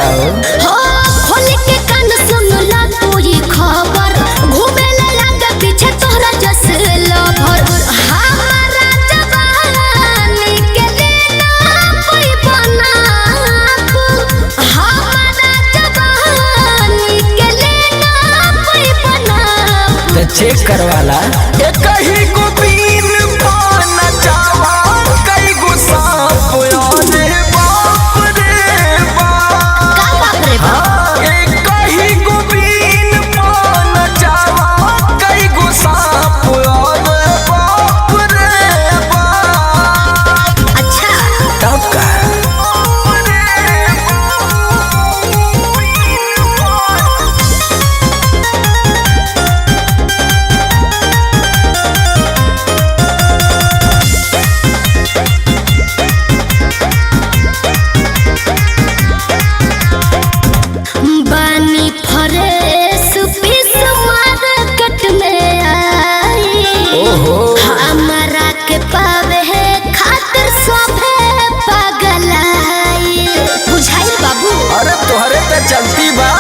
बताओ। हो खोल के कान सुन ला तू ये खबर, घूमे ले लगा पीछे तोहरा जस लभर। हमारा जवानी के लेना कोई बनाप, हमारा जवानी के लेना कोई बनाप। तो चेक करवाला। कहीं को बीन पाना चावा कई गो सांप आने बाप रे बाप। का बाप रे बाप? कहीं को बीन पाना चावा कई गो सांप आने बाप रे बाप। अच्छा तब का बानी फरेस पीस मार्केट में आई। ओहो। हमारा के पावे है खातिर सोभे पगलाई। बुझाई बाबू। अरे तोहरे पे चलती बा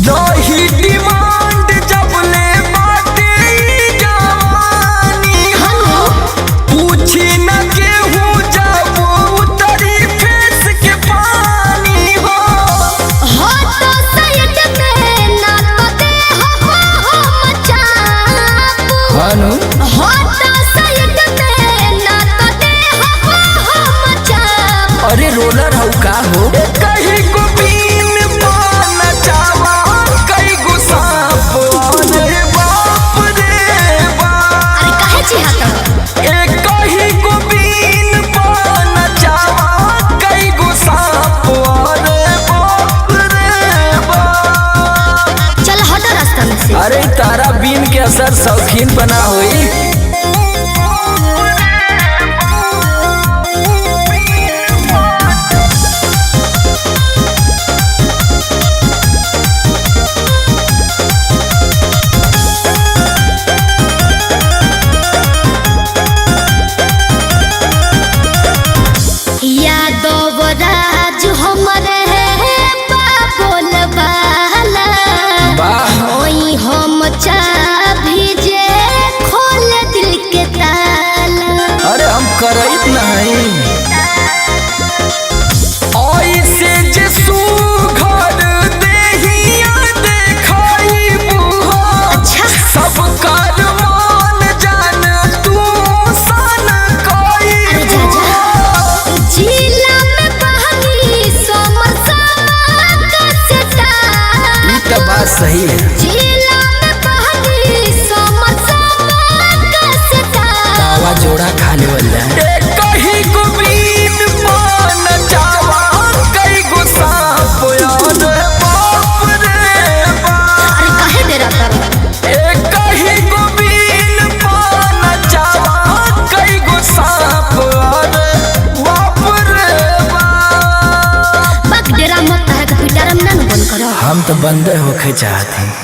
दही डिमांड जब ले बाटे जवानी हनु पूछी न केहू जब उतरी फेस के पानी हो। हो तो साइड में ना तो दे हो मचाप। हनु हो तो साइड में ना तो दे हो मचाप। अरे रोलर हऊ का हो। कहीं को बीन पाना चावा कई गो सांप आने बाप रे बाप। अरे काहे चिहाता? कहीं को बीन पाना चावा कई गो सांप आने बाप रे बाप। चल हटो रास्ता में से। अरे तारा बीन के असर शौकीन बना हुई। यादव राज हमरे बाबोल वाला। वाह। होई हम चाभी जे खोल दिल के ताला। अरे हम करत नहीं। ऐसे जे सुघर देहिया देखाई बुहा। अच्छा सब कर मान जान तू सन कोई। अरे जा जा। जिला में बहनी समरसा का सेटा। ई तो बात सही है। जिला में बहनी समरसा का सेटा। तावा जोड़ा खाने वाला है। कहीं को बीन पाना चावा कई गो सांप आने बाप रे बाप। अरे काहे डेरा कर? कहीं को बीन पाना चावा कई गो सांप आने बाप रे बाप। बक डेरा मत है कि पिटारम ना बंद करो। हम तो बंदे होके चाहते हैं।